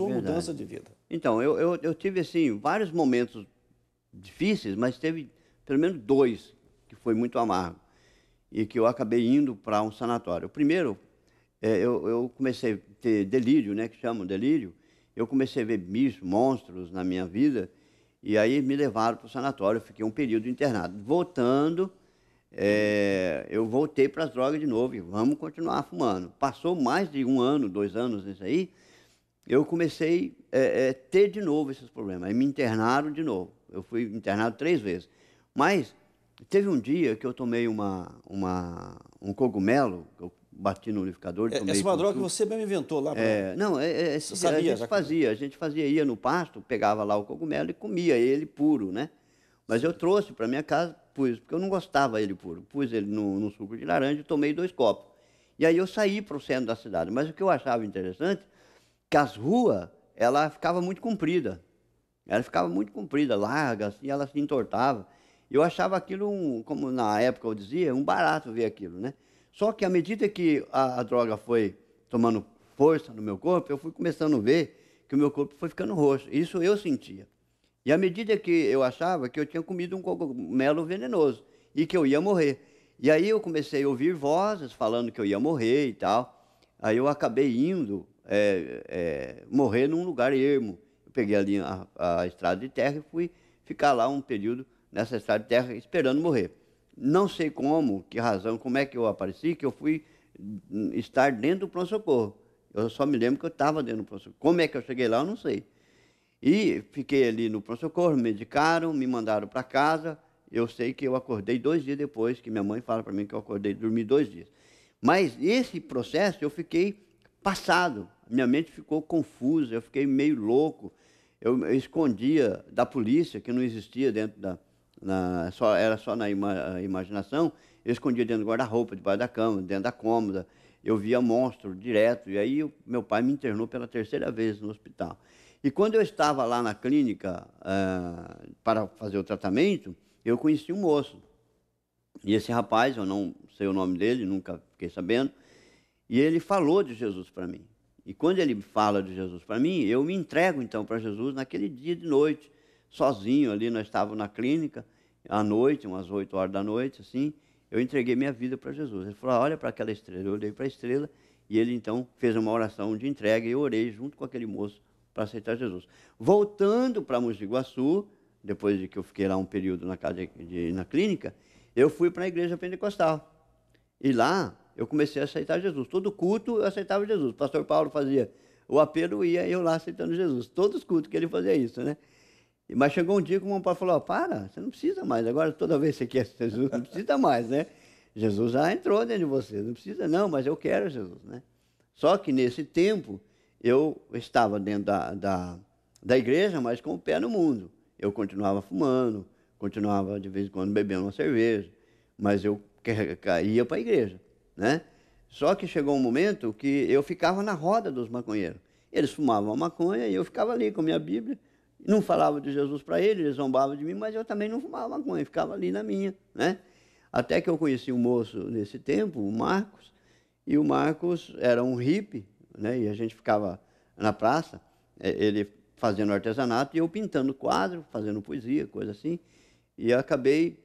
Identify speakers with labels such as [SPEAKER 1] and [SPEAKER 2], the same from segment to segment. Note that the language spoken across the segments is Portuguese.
[SPEAKER 1] Sua
[SPEAKER 2] verdade.
[SPEAKER 1] mudança de vida.
[SPEAKER 2] Então, eu tive, assim, vários momentos difíceis, mas teve pelo menos 2 que foi muito amargo e que eu acabei indo para um sanatório. O primeiro, eu comecei a ter delírio, né, que chamam delírio. Eu comecei a ver bichos, monstros na minha vida, e aí me levaram para o sanatório, eu fiquei um período internado. Voltando, eu voltei para as drogas de novo e vamos continuar fumando. Passou mais de 1 ano, 2 anos nisso aí, eu comecei ter de novo esses problemas. Aí me internaram de novo. Eu fui internado 3 vezes. Mas teve um dia que eu tomei um cogumelo, que eu bati no liquidificador e
[SPEAKER 1] Essa
[SPEAKER 2] tomei
[SPEAKER 1] é uma
[SPEAKER 2] com
[SPEAKER 1] droga que
[SPEAKER 2] suco.
[SPEAKER 1] você mesmo inventou lá para...
[SPEAKER 2] Não,
[SPEAKER 1] Você sabia já?
[SPEAKER 2] a gente fazia, ia no pasto, pegava lá o cogumelo e comia ele puro, né? Mas eu
[SPEAKER 1] Sim.
[SPEAKER 2] trouxe para minha casa, pus, porque eu não gostava ele puro. Pus ele no suco de laranja e tomei 2 copos. E aí eu saí para o centro da cidade. Mas o que eu achava interessante que as ruas, ela ficava muito comprida. Ela ficava muito comprida, larga, assim, ela se entortava. Eu achava aquilo, como na época eu dizia, um barato ver aquilo, né? Só que à medida que a droga foi tomando força no meu corpo, eu fui começando a ver que o meu corpo foi ficando roxo. Isso eu sentia. E à medida que eu achava que eu tinha comido um cogumelo venenoso e que eu ia morrer. E aí eu comecei a ouvir vozes falando que eu ia morrer e tal. Aí eu acabei indo morrer num lugar ermo. Eu peguei ali a estrada de terra e fui ficar lá um período nessa estrada de terra esperando morrer. Não sei como, que razão, como é que eu apareci, que eu fui estar dentro do pronto-socorro. Eu só me lembro que eu estava dentro do pronto-socorro. Como é que eu cheguei lá, eu não sei. E fiquei ali no pronto-socorro, me medicaram, me mandaram para casa. Eu sei que eu acordei 2 dias depois, que minha mãe fala para mim que eu acordei, dormi 2 dias. Mas esse processo eu fiquei passado, minha mente ficou confusa, eu fiquei meio louco. Eu escondia da polícia, que não existia dentro era só na imaginação, eu escondia dentro do guarda-roupa, debaixo da cama, dentro da cômoda. Eu via monstro direto. E aí meu pai me internou pela 3ª vez no hospital. E quando eu estava lá na clínica para fazer o tratamento, eu conheci um moço. E esse rapaz, eu não sei o nome dele, nunca fiquei sabendo, e ele falou de Jesus para mim. E quando ele fala de Jesus para mim, eu me entrego então para Jesus naquele dia de noite, sozinho ali. Nós estávamos na clínica, à noite, umas 8 horas da noite, assim. Eu entreguei minha vida para Jesus. Ele falou: olha para aquela estrela. Eu olhei para a estrela e ele então fez uma oração de entrega e eu orei junto com aquele moço para aceitar Jesus. Voltando para Mogi Guaçu, depois de que eu fiquei lá um período na casa na clínica, eu fui para a igreja pentecostal. E lá eu comecei a aceitar Jesus. Todo culto eu aceitava Jesus. O pastor Paulo fazia o apelo, ia eu lá aceitando Jesus. Todos os cultos que ele fazia isso, né? Mas chegou um dia que o meu pai falou: para, você não precisa mais. Agora toda vez que você quer Jesus, não precisa mais, né? Jesus já entrou dentro de você. Não precisa não, mas eu quero Jesus, né? Só que nesse tempo eu estava dentro da igreja, mas com o pé no mundo. Eu continuava fumando, continuava de vez em quando bebendo uma cerveja, mas eu ia para a igreja, né? Só que chegou um momento que eu ficava na roda dos maconheiros. Eles fumavam maconha e eu ficava ali com a minha Bíblia, não falava de Jesus para eles, eles zombavam de mim, mas eu também não fumava maconha, ficava ali na minha, né? Até que eu conheci um moço nesse tempo, o Marcos, e o Marcos era um hippie, né? E a gente ficava na praça, ele fazendo artesanato e eu pintando quadro, fazendo poesia, coisa assim. E eu acabei,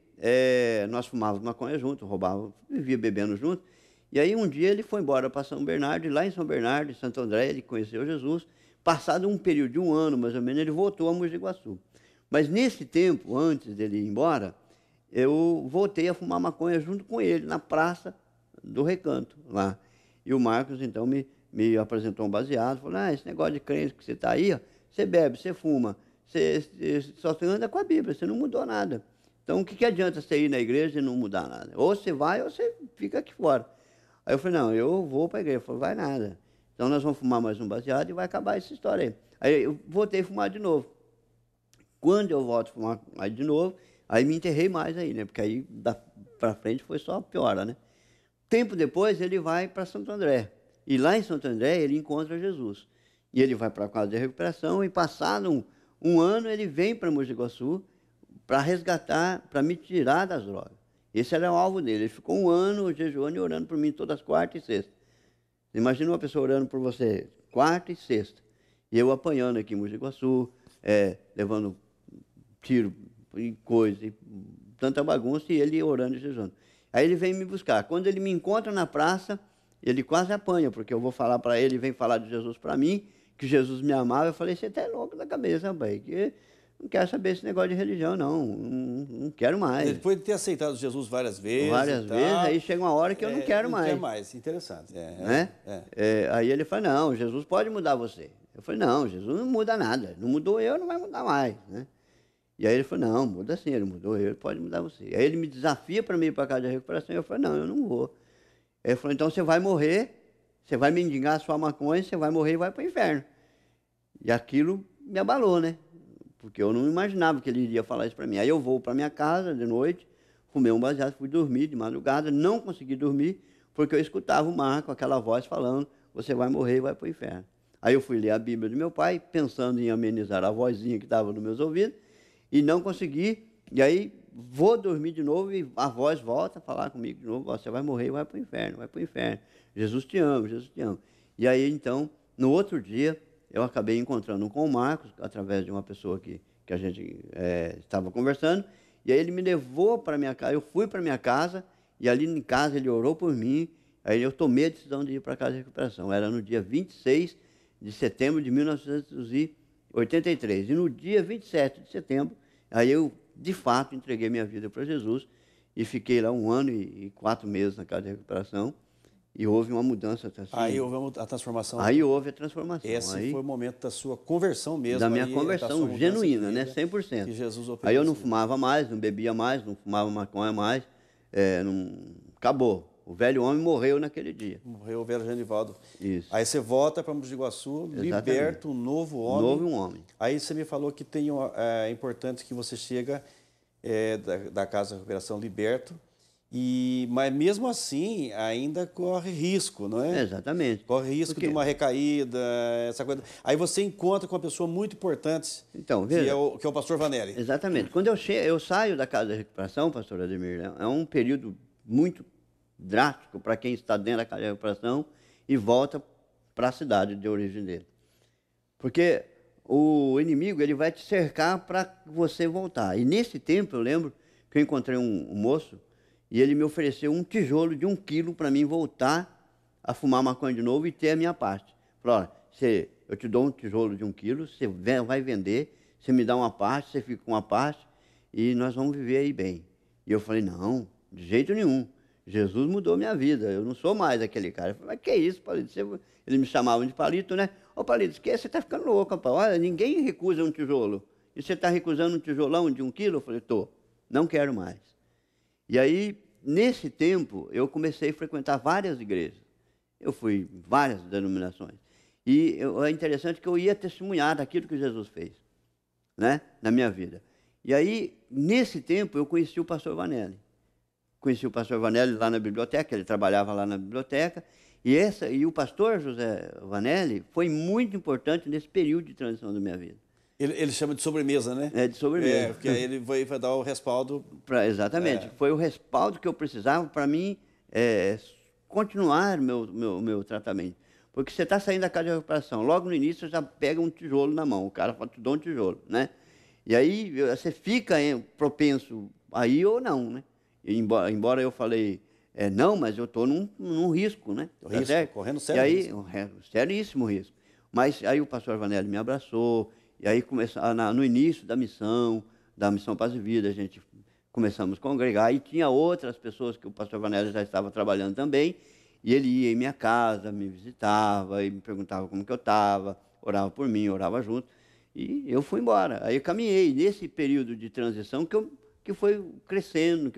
[SPEAKER 2] nós fumávamos maconha junto, roubávamos, vivia bebendo junto. E aí um dia ele foi embora para São Bernardo, e lá em São Bernardo, em Santo André, ele conheceu Jesus. Passado um período de 1 ano, mais ou menos, ele voltou a Mogi Guaçu. Mas nesse tempo, antes dele ir embora, eu voltei a fumar maconha junto com ele, na praça do Recanto, lá. E o Marcos, então, me apresentou um baseado, falou: esse negócio de crente que você está aí, ó, você bebe, você fuma, você só anda com a Bíblia, você não mudou nada. Então, o que adianta você ir na igreja e não mudar nada? Ou você vai ou você fica aqui fora. Aí eu falei: não, eu vou para a igreja. Ele falou: vai nada. Então, nós vamos fumar mais um baseado e vai acabar essa história aí. Aí eu voltei a fumar de novo. Quando eu volto a fumar mais de novo, aí me enterrei mais aí, né? Porque aí para frente foi só piora, né? Tempo depois, ele vai para Santo André. E lá em Santo André, ele encontra Jesus. E ele vai para a casa de recuperação e, passado um ano, ele vem para Mogi Guaçu para resgatar, para me tirar das drogas. Esse era o alvo dele. Ele ficou 1 ano jejuando e orando por mim todas as quartas e sextas. Imagina uma pessoa orando por você quarta e sexta. E eu apanhando aqui em Mogi Guaçu, levando tiro e coisa, e tanta bagunça, e ele orando e jejuando. Aí ele vem me buscar. Quando ele me encontra na praça, ele quase apanha, porque eu vou falar para ele, vem falar de Jesus para mim, que Jesus me amava. Eu falei, você tá louco da cabeça, rapaz, que não quero saber esse negócio de religião, não quero mais.
[SPEAKER 1] Depois de ter aceitado Jesus várias vezes.
[SPEAKER 2] Várias vezes, aí chega uma hora que eu não quero mais.
[SPEAKER 1] Não quer mais, interessante.
[SPEAKER 2] Né? Aí ele fala, não, Jesus pode mudar você. Eu falei, não, Jesus não muda nada. Não mudou eu, não vai mudar mais. Né? E aí ele falou, não, muda sim, ele mudou eu, ele pode mudar você. Aí ele me desafia para mim ir para a casa de recuperação, e eu falei, não, eu não vou. Aí ele falou, então você vai morrer, você vai mendigar a sua maconha, você vai morrer e vai para o inferno. E aquilo me abalou, né? Porque eu não imaginava que ele iria falar isso para mim. Aí eu vou para minha casa de noite, fumei um baseado, fui dormir de madrugada, não consegui dormir, porque eu escutava o Marco, aquela voz falando, você vai morrer e vai para o inferno. Aí eu fui ler a Bíblia do meu pai, pensando em amenizar a vozinha que estava nos meus ouvidos, e não consegui, e aí vou dormir de novo e a voz volta a falar comigo de novo, você vai morrer e vai para o inferno, vai para o inferno. Jesus te ama, Jesus te ama. E aí então, no outro dia, eu acabei encontrando com o Marcos, através de uma pessoa que a gente estava conversando, e aí ele me levou para minha casa, eu fui para minha casa, e ali em casa ele orou por mim, aí eu tomei a decisão de ir para a casa de recuperação. Era no dia 26 de setembro de 1983. E no dia 27 de setembro, aí eu, de fato, entreguei minha vida para Jesus e fiquei lá 1 ano e 4 meses na casa de recuperação. E houve uma mudança. Assim,
[SPEAKER 1] aí houve a transformação.
[SPEAKER 2] Aí houve a transformação.
[SPEAKER 1] Esse
[SPEAKER 2] aí,
[SPEAKER 1] foi o momento da sua conversão mesmo.
[SPEAKER 2] Da minha conversão genuína, né? 100%.
[SPEAKER 1] Que Jesus operou.
[SPEAKER 2] Aí eu não fumava mais, não bebia mais, não fumava maconha mais. Acabou. O velho homem morreu naquele dia.
[SPEAKER 1] Morreu o velho Genivaldo.
[SPEAKER 2] Isso.
[SPEAKER 1] Aí você volta para Mogi Guaçu, liberta um novo homem.
[SPEAKER 2] Novo homem.
[SPEAKER 1] Aí você me falou que é importante que você chega da casa de recuperação liberto, mas mesmo assim ainda corre risco, não é?
[SPEAKER 2] Exatamente.
[SPEAKER 1] Corre risco de uma recaída, essa coisa. Aí você encontra com uma pessoa muito importante,
[SPEAKER 2] então, veja,
[SPEAKER 1] que é o pastor Vanelli.
[SPEAKER 2] Exatamente. Quando eu saio da casa de recuperação, pastor Ademir, é um período muito drástico para quem está dentro da casa de recuperação e volta para a cidade de origem dele. Porque o inimigo ele vai te cercar para você voltar. E nesse tempo eu lembro que eu encontrei um moço e ele me ofereceu um tijolo de 1 quilo para mim voltar a fumar maconha de novo e ter a minha parte. Falou, olha, eu te dou um tijolo de 1 quilo, você vai vender, você me dá uma parte, você fica com uma parte e nós vamos viver aí bem. E eu falei, não, de jeito nenhum. Jesus mudou minha vida, eu não sou mais aquele cara. Eu falei, mas que isso, Palito? Eles me chamavam de Palito, né? Ô, Palito, você está ficando louco, rapaz. Olha, ninguém recusa um tijolo. E você está recusando um tijolão de 1 quilo? Eu falei, tô, não quero mais. E aí, nesse tempo, eu comecei a frequentar várias igrejas. Eu fui em várias denominações. E é interessante que eu ia testemunhar daquilo que Jesus fez, né? Na minha vida. E aí, nesse tempo, eu conheci o pastor Vanelli. Conheci o pastor Vanelli lá na biblioteca, ele trabalhava lá na biblioteca, e o pastor José Vanelli foi muito importante nesse período de transição da minha vida.
[SPEAKER 1] Ele chama de sobremesa, né?
[SPEAKER 2] De sobremesa.
[SPEAKER 1] Porque aí ele vai dar o respaldo.
[SPEAKER 2] Exatamente, foi o respaldo que eu precisava para mim continuar meu tratamento. Porque você está saindo da casa de recuperação, logo no início você já pega um tijolo na mão, o cara fala, te dou um tijolo, né? E aí você fica propenso aí ou não, né? Embora eu falei, não, mas eu estou num risco, né? Correndo sério. E aí, seríssimo risco. Mas aí o pastor Vanelli me abraçou, e aí no início da missão Paz e Vida, a gente começamos a congregar, e tinha outras pessoas que o pastor Vanelli já estava trabalhando também, e ele ia em minha casa, me visitava, e me perguntava como que eu estava, orava por mim, orava junto, e eu fui embora. Aí eu caminhei nesse período de transição que eu fui crescendo,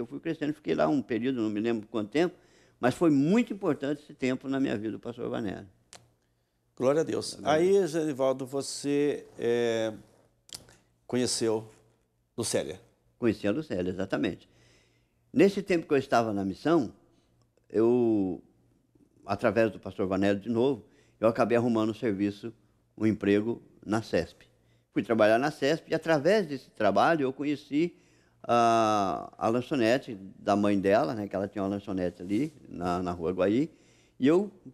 [SPEAKER 2] fiquei lá um período, não me lembro quanto tempo, mas foi muito importante esse tempo na minha vida, o pastor Vanelli.
[SPEAKER 1] Glória a Deus. Aí, Genivaldo, você conheceu Lucélia.
[SPEAKER 2] Conheci a Lucélia, exatamente. Nesse tempo que eu estava na missão, através do pastor Vanelli de novo, eu acabei arrumando um emprego na CESP. Fui trabalhar na CESP e através desse trabalho eu conheci a lanchonete da mãe dela, né, que ela tinha uma lanchonete ali na Rua Guaí, e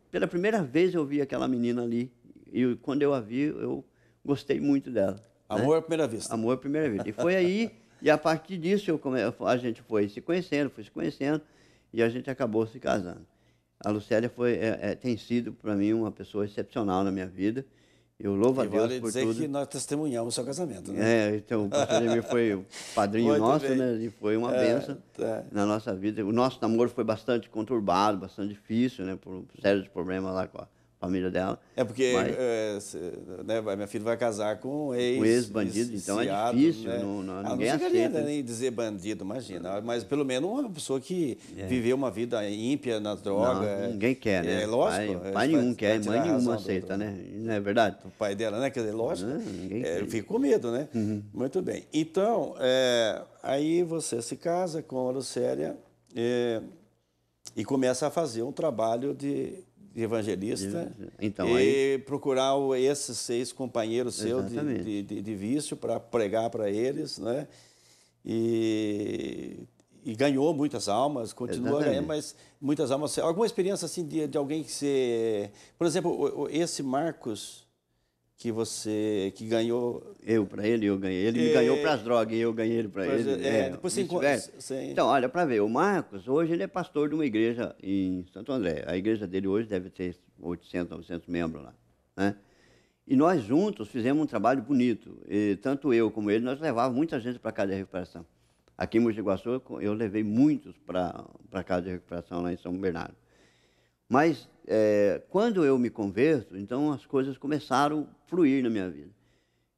[SPEAKER 2] pela primeira vez eu vi aquela menina ali, e quando eu a vi, eu gostei muito dela.
[SPEAKER 1] Amor à primeira vista.
[SPEAKER 2] Amor à primeira vista. E foi aí, e a partir disso a gente foi se conhecendo, e a gente acabou se casando. A Lucélia tem sido, para mim, uma pessoa excepcional na minha vida. Eu louvo a Deus
[SPEAKER 1] vale
[SPEAKER 2] por
[SPEAKER 1] dizer
[SPEAKER 2] tudo.
[SPEAKER 1] que nós testemunhamos o seu casamento, né?
[SPEAKER 2] Então o pastor Ademir foi o padrinho
[SPEAKER 1] Muito
[SPEAKER 2] nosso,
[SPEAKER 1] bem.
[SPEAKER 2] né? E foi uma bênção na nossa vida. O nosso namoro foi bastante conturbado, bastante difícil, né? Por sérios problemas lá com a família dela.
[SPEAKER 1] Porque né, minha filha vai casar com um
[SPEAKER 2] ex-bandido, então é difícil,
[SPEAKER 1] né?
[SPEAKER 2] ninguém
[SPEAKER 1] não chegaria
[SPEAKER 2] aceita.
[SPEAKER 1] nem dizer bandido, imagina, mas pelo menos uma pessoa que viveu uma vida ímpia na droga.
[SPEAKER 2] Não, ninguém quer, né?
[SPEAKER 1] Lógico.
[SPEAKER 2] Pai nenhum quer, mãe nenhuma aceita, né? Não é verdade?
[SPEAKER 1] O pai dela, né? Quer dizer, lógico.
[SPEAKER 2] Ninguém quer.
[SPEAKER 1] Eu fico com medo, né? Muito bem. Então, aí você se casa com a Lucélia e começa a fazer um trabalho de evangelista
[SPEAKER 2] então,
[SPEAKER 1] e procurar esses 6 companheiros seus de vício para pregar para eles, né? E ganhou muitas almas, continua ganhando, mas muitas almas. Alguma experiência assim de alguém que você... Por exemplo, esse Marcos que ganhou...
[SPEAKER 2] Para ele, eu ganhei. Ele me ganhou para as drogas e eu ganhei ele para ele.
[SPEAKER 1] Depois você
[SPEAKER 2] Então, olha, para ver, o Marcos, hoje ele é pastor de uma igreja em Santo André. A igreja dele hoje deve ter 800, 900 membros lá, né? E nós juntos fizemos um trabalho bonito. E tanto eu como ele, nós levávamos muita gente para a casa de recuperação. Aqui em Mogi Guaçu, eu levei muitos para a casa de recuperação lá em São Bernardo. Mas quando eu me converto, então as coisas começaram a fluir na minha vida.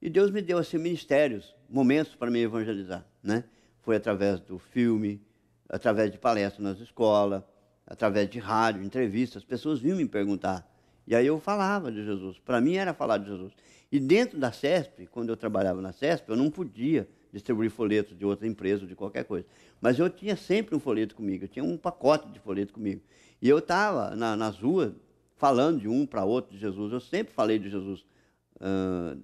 [SPEAKER 2] E Deus me deu assim ministérios, momentos para me evangelizar, né? Foi através do filme, através de palestras nas escolas, através de rádio, entrevistas. As pessoas vinham me perguntar. E aí eu falava de Jesus. Para mim era falar de Jesus. E dentro da CESP, quando eu trabalhava na CESP, eu não podia distribuir folhetos de outra empresa ou de qualquer coisa. Mas eu tinha sempre um folheto comigo, eu tinha um pacote de folheto comigo. E eu estava nas ruas falando de um para outro de Jesus. Eu sempre falei de Jesus.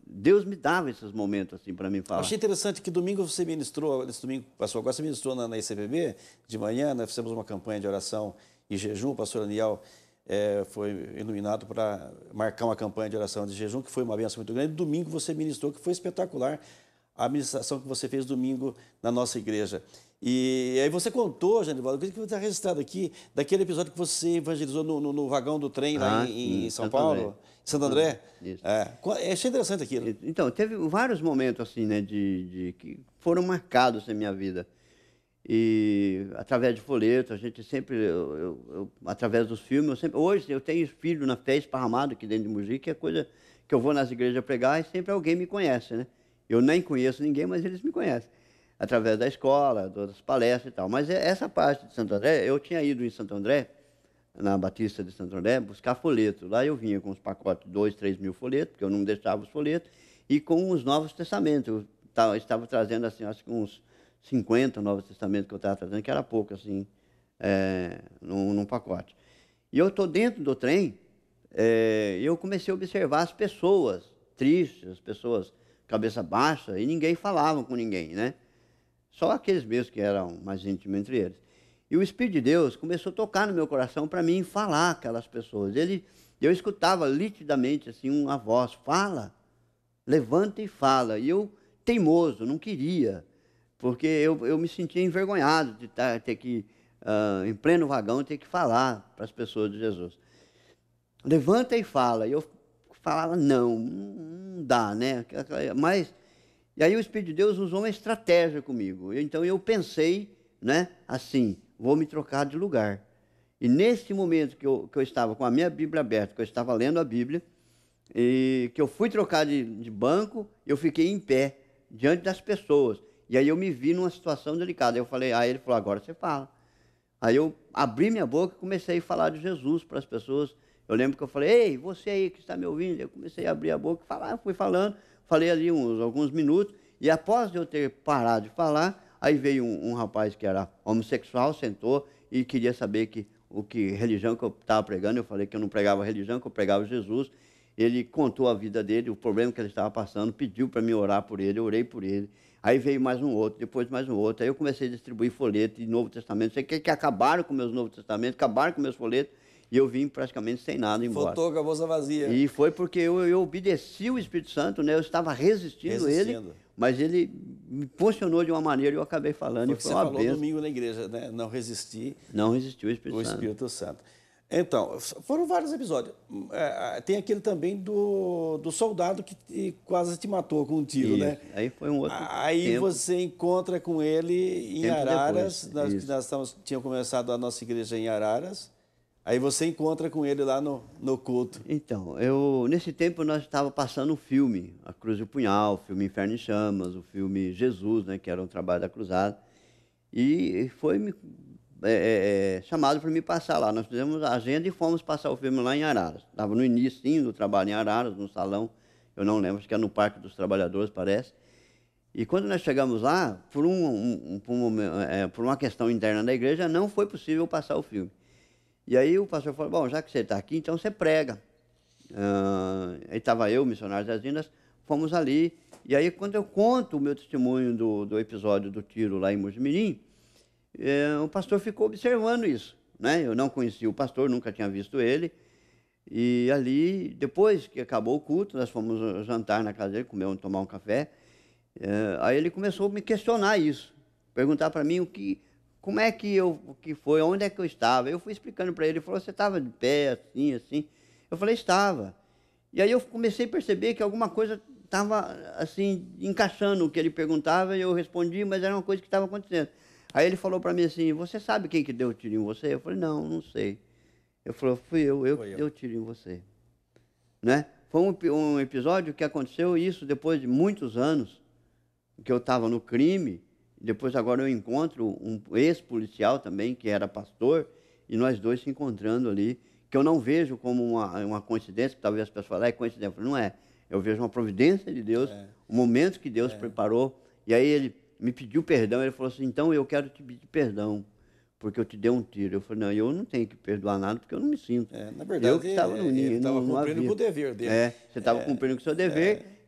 [SPEAKER 2] Deus me dava esses momentos assim para mim falar.
[SPEAKER 1] Achei interessante que domingo você ministrou, esse domingo passou agora, você ministrou na ICPB, de manhã, nós fizemos uma campanha de oração e jejum, o pastor Aniel foi iluminado para marcar uma campanha de oração de jejum, que foi uma bênção muito grande. Domingo você ministrou, que foi espetacular, a ministração que você fez domingo na nossa igreja. E aí você contou, Genivaldo, que está registrado aqui, daquele episódio que você evangelizou no vagão do trem lá em São Paulo, em Santo André.
[SPEAKER 2] Isso.
[SPEAKER 1] Achei interessante aquilo.
[SPEAKER 2] Então, teve vários momentos assim, né, que foram marcados na minha vida. E através de folheto, a gente sempre, através dos filmes, hoje eu tenho filho na fé esparramado aqui dentro de Mogi, que é coisa que eu vou nas igrejas pregar e sempre alguém me conhece, né? Eu nem conheço ninguém, mas eles me conhecem. Através da escola, das palestras e tal. Mas essa parte de Santo André, eu tinha ido em Santo André, na Batista de Santo André, buscar folheto. Lá eu vinha com os pacotes, 2, 3 mil folhetos, porque eu não deixava os folhetos, e com os Novos Testamentos. Eu estava trazendo, assim, acho que uns 50 Novos Testamentos que eu estava trazendo, que era pouco, assim, num pacote. E eu estou dentro do trem, e eu comecei a observar as pessoas tristes, as pessoas cabeça baixa, e ninguém falava com ninguém, né? Só aqueles mesmos que eram mais íntimos entre eles. E o Espírito de Deus começou a tocar no meu coração para mim falar aquelas pessoas. Eu escutava nitidamente assim uma voz, fala, levanta e fala. E eu, teimoso, não queria, porque eu me sentia envergonhado de ter que, em pleno vagão, ter que falar para as pessoas de Jesus. Levanta e fala. E eu falava, não dá, né? Mas... E aí o Espírito de Deus usou uma estratégia comigo. Então eu pensei, né, assim, vou me trocar de lugar. E nesse momento que eu estava com a minha Bíblia aberta, que eu estava lendo a Bíblia, e que eu fui trocar de banco, eu fiquei em pé, diante das pessoas. E aí eu me vi numa situação delicada. Eu falei, ele falou, agora você fala. Aí eu abri minha boca e comecei a falar de Jesus para as pessoas. Eu lembro que eu falei, ei, você aí que está me ouvindo. Eu comecei a abrir a boca e falar, fui falando. Falei ali alguns minutos, e após eu ter parado de falar, aí veio um rapaz que era homossexual, sentou e queria saber que religião que eu estava pregando. Eu falei que eu não pregava religião, que eu pregava Jesus. Ele contou a vida dele, o problema que ele estava passando, pediu para mim orar por ele, eu orei por ele. Aí veio mais um outro, depois mais um outro. Aí eu comecei a distribuir folheto de Novo Testamento. Sei que acabaram com meus Novos Testamentos, acabaram com meus folhetos. e eu vim praticamente sem nada embora.
[SPEAKER 1] Voltou com a bolsa vazia.
[SPEAKER 2] E foi porque eu obedeci o Espírito Santo, né? Eu estava resistindo ele, mas ele me posicionou de uma maneira e eu acabei falando.
[SPEAKER 1] Foi
[SPEAKER 2] e
[SPEAKER 1] que
[SPEAKER 2] foi
[SPEAKER 1] você
[SPEAKER 2] uma
[SPEAKER 1] falou
[SPEAKER 2] bênção.
[SPEAKER 1] domingo na igreja, né? Não resistir.
[SPEAKER 2] Não resistiu o
[SPEAKER 1] O Espírito Santo. Então, foram vários episódios. Tem aquele também do soldado que quase te matou com um tiro,
[SPEAKER 2] Isso.
[SPEAKER 1] né?
[SPEAKER 2] Aí foi um outro
[SPEAKER 1] Aí
[SPEAKER 2] tempo.
[SPEAKER 1] você encontra com ele em
[SPEAKER 2] Tempo
[SPEAKER 1] Araras.
[SPEAKER 2] depois.
[SPEAKER 1] Nós tínhamos começado a nossa igreja em Araras. Aí você encontra com ele lá no culto.
[SPEAKER 2] Então, nesse tempo nós estávamos passando um filme, A Cruz e o Punhal, o filme Inferno em Chamas, o filme Jesus, né, que era um trabalho da Cruzada. E foi chamado para me passar lá. Nós fizemos a agenda e fomos passar o filme lá em Araras. Estava no início do trabalho em Araras, no salão, eu não lembro, acho que era no Parque dos Trabalhadores, parece. E quando nós chegamos lá, por uma questão interna da igreja, não foi possível passar o filme. E aí o pastor falou, bom, já que você está aqui, então você prega. Aí estava eu, o missionário das Vindas, fomos ali. E aí quando eu conto o meu testemunho do episódio do tiro lá em Mojimirim, o pastor ficou observando isso, né? Eu não conhecia o pastor, nunca tinha visto ele. E ali, depois que acabou o culto, nós fomos jantar na casa dele, tomar um café. Aí ele começou a me questionar isso, perguntar para mim como é que foi, onde é que eu estava. Eu fui explicando para ele, ele falou, você estava de pé, assim, assim. Eu falei, estava. E aí eu comecei a perceber que alguma coisa estava, assim, encaixando o que ele perguntava, e eu respondi, mas era uma coisa que estava acontecendo. Aí ele falou para mim assim, você sabe quem que deu o tiro em você? Eu falei, não sei. Ele falou, fui eu que dei o tiro em você. Né? Foi um episódio que aconteceu isso depois de muitos anos, que eu estava no crime. Depois agora eu encontro um ex-policial também, que era pastor, e nós dois se encontrando ali, que eu não vejo como uma coincidência, que talvez as pessoas falem, é coincidência. Eu falei, não é. Eu vejo uma providência de Deus, o momento que Deus preparou. E aí ele me pediu perdão, ele falou assim, então eu quero te pedir perdão, porque eu te dei um tiro. Eu falei, não, eu não tenho que perdoar nada, porque eu não me sinto.
[SPEAKER 1] Na verdade,
[SPEAKER 2] eu que estava no ninho,
[SPEAKER 1] ele estava
[SPEAKER 2] não
[SPEAKER 1] cumprindo
[SPEAKER 2] havia.
[SPEAKER 1] com o dever dele.
[SPEAKER 2] Você estava cumprindo com o seu dever,